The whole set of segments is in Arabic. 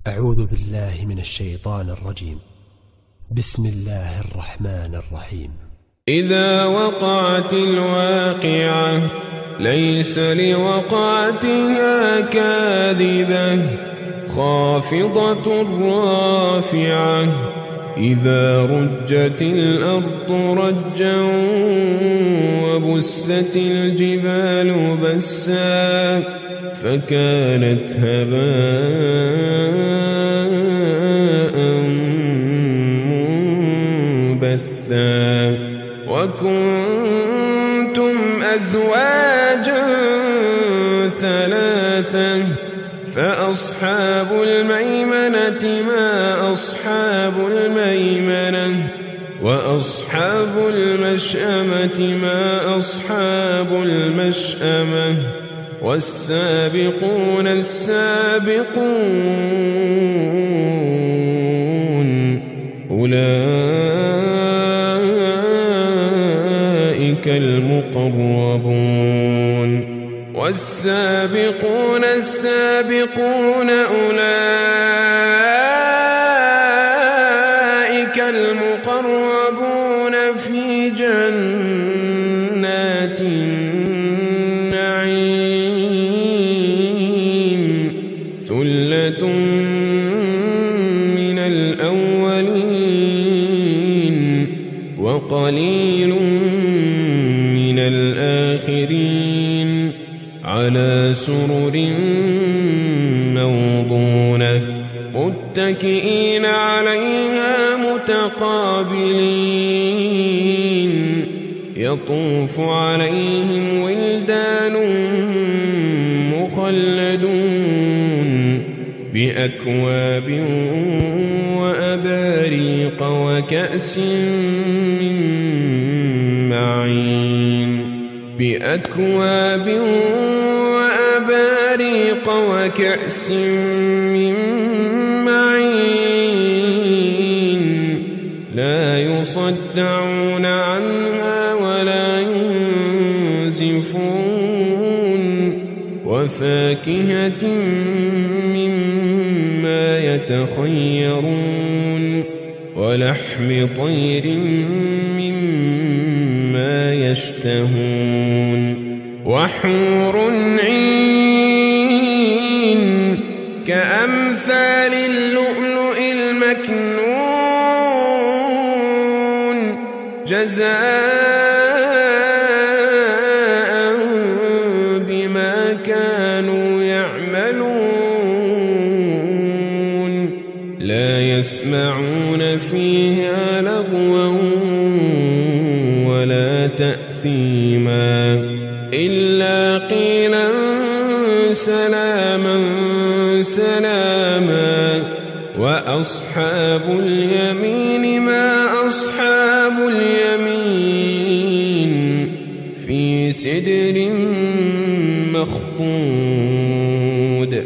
أعوذ بالله من الشيطان الرجيم. بسم الله الرحمن الرحيم. إذا وقعت الواقعة ليس لوقعتها كاذبة خافضة رافعة إذا رجت الأرض رجا وبست الجبال بسا فكانت هباء منبثا وكنتم أزواجا ثلاثا فأصحاب الميمنة ما أصحاب الميمنة وأصحاب المشأمة ما أصحاب المشأمة والسابقون السابقون أولئك المقربون والسابقون السابقون أولئك المقربون في جنات النعيم ثلة من الأولين وقليل من الآخرين على سرر موضونة متكئين عليها متقابلين يطوف عليهم ولدان مخلدون بأكواب وأباريق وكأس من معين بأكواب وأباريق وكأس من معين لا يصدعون عنها ولا ينزفون وفاكهة مما يتخيرون ولحم طير مما يشتهون وحور عين كأمثال اللؤلؤ المكنون جزاء بما كانوا يعملون لا يسمعون فيها لغوا ولا تأثيما إلا قيلا سلاما سلاما وأصحاب اليمين ما أصحاب اليمين في سدر مخضود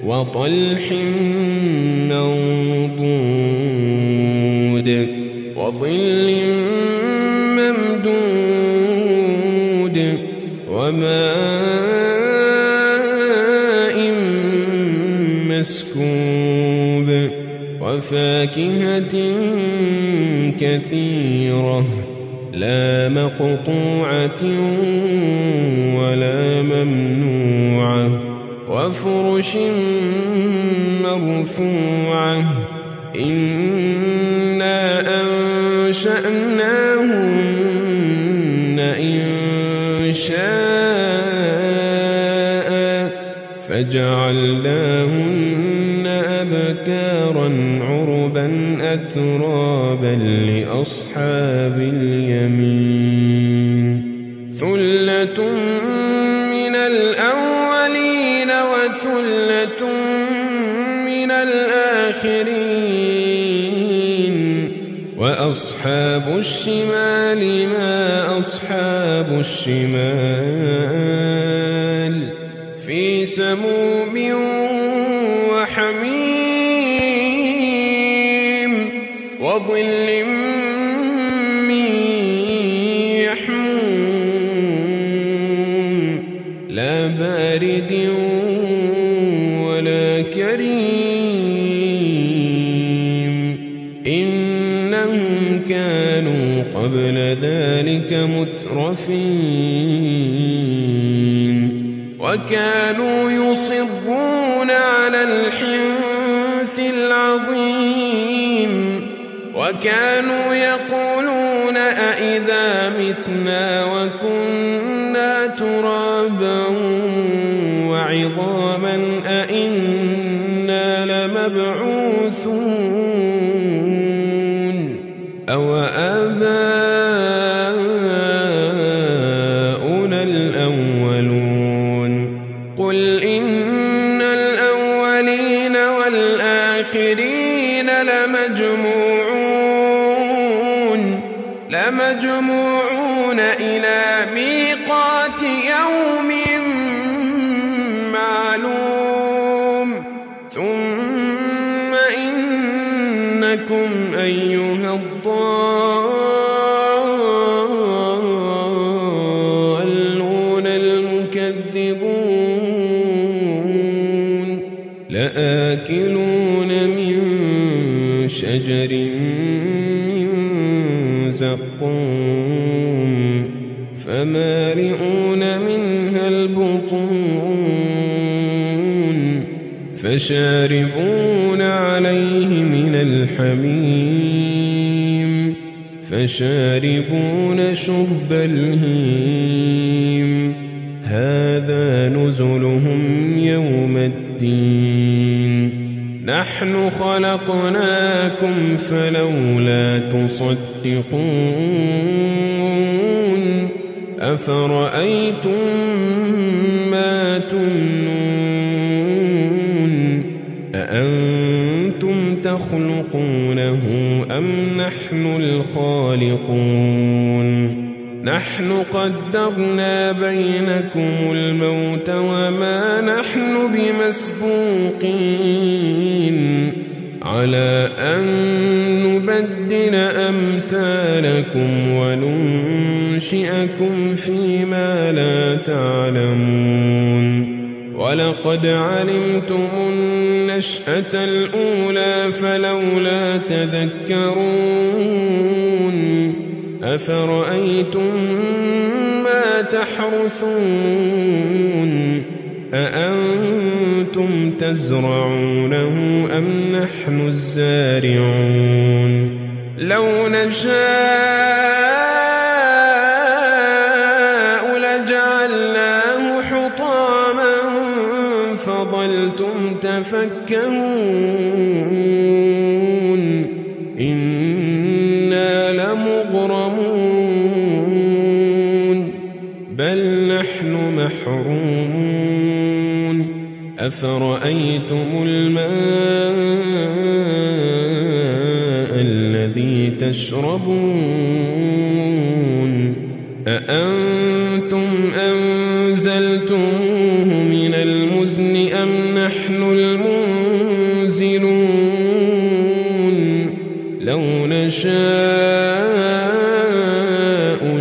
وطلح منضود وظل ممدود وماء مسكوب وفاكهة كثيرة لا مقطوعة ولا ممنوعة وفرش مرفوعة إنا أنشأناهن إنشاء فجعلناهن أبكارا عربا أترابا لأصحاب اليمين ثلة من الأولين وثلة من الآخرين وأصحاب الشمال ما أصحاب الشمال في سموم وحميم وظل من يحموم لا بارد ولا كريم قبل ذلك مترفين وكانوا يصرون على الحنث العظيم وكانوا يقولون أإذا متنا وكنا ترابا وعظاما أإنا لمبعوثون أو آباؤنا الأولون قل إن الأولين والآخرين لمجموعون إلى ميقات يوم معلوم ثم إنكم أيها الضالون المكذبون لآكلون من شجر زقوم فمالئون منها البطون فشاربون عليه من الحميم فشاربون شرب الهيم هذا نزلهم يوم الدين نحن خلقناكم فلولا تصدقون أفرأيتم ما تمنون أأنتم تخلقونه أم نحن الخالقون نحن قدرنا بينكم الموت وما نحن بمسبوقين على أن نبدل أمثالكم وننشئكم فيما لا تعلمون ولقد علمتم النشأة الأولى فلولا تذكرون أفرأيتم ما تحرثون أأنتم تزرعونه أم نحن الزارعون لو نشاء لجعلناه حطاما فظلتم تفكهون إنا لمغرمون بل نحن محرومون أفرأيتم الماء الذي تشربون أأنتم أنزلتموه من المزن أم نحن المنزلون لو نشاء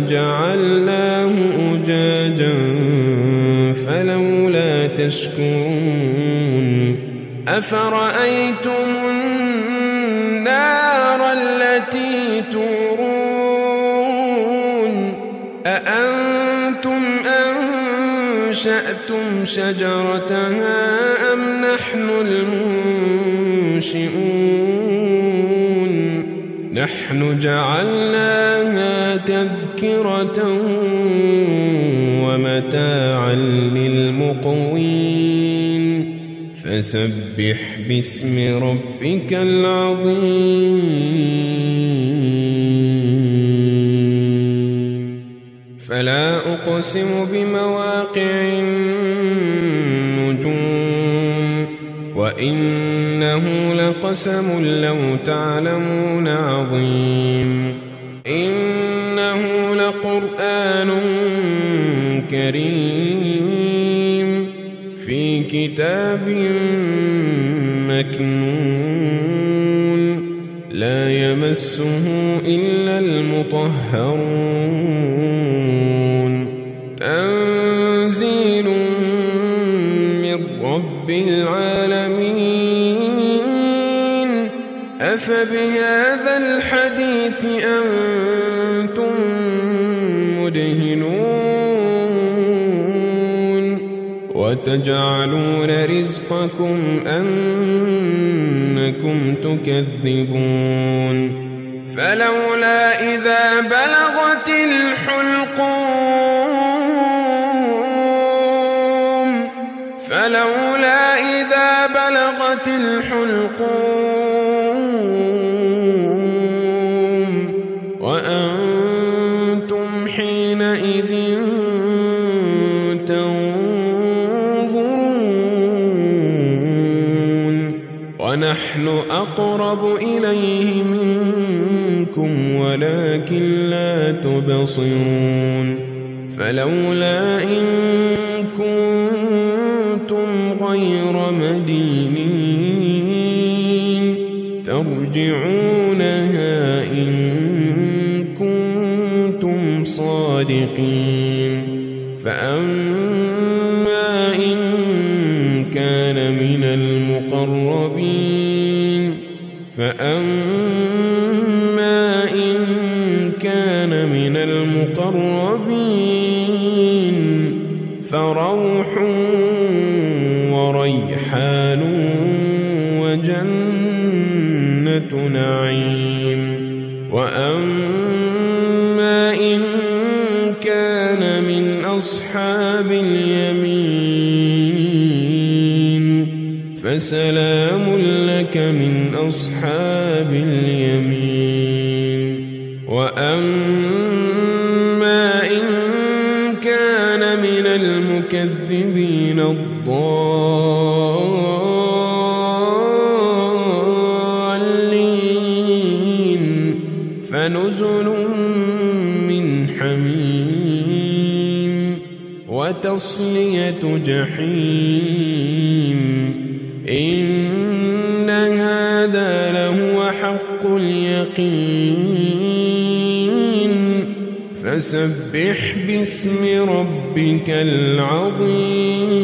جعلناه أجاجا فلولا تشكرون أفرأيتم النار التي تورون أأنتم أنشأتم شجرتها أم نحن المنشئون نحن جعلناها تذكرة ومتاعا للمقوين فسبح باسم ربك العظيم فلا أقسم بمواقع النجوم وإنه لقسم لو تعلمون عظيم إنه لقرآن كريم في كتاب مكنون لا يمسه إلا المطهرون تنزيل من رب العالمين أفبهذا الحديث أنتم مدهنون وتجعلون رزقكم أنكم تكذبون فلولا إذا بلغت الحلقوم وأنتم حينئذ تنظرون ونحن أقرب إليه منكم ولكن لا تبصرون فلولا إن كنتم غير مدينين ترجعونها إن كنتم صادقين فأما إن كان من المقربين فروح وريحان وجنة نعيم وأما إن كان من أصحاب اليمين فسلام لك من أصحاب اليمين وأما إن كان من المكذبين الضالين فنزل من حميم وتصلية جحيم إن هذا لهو حق اليقين فسبح باسم ربك العظيم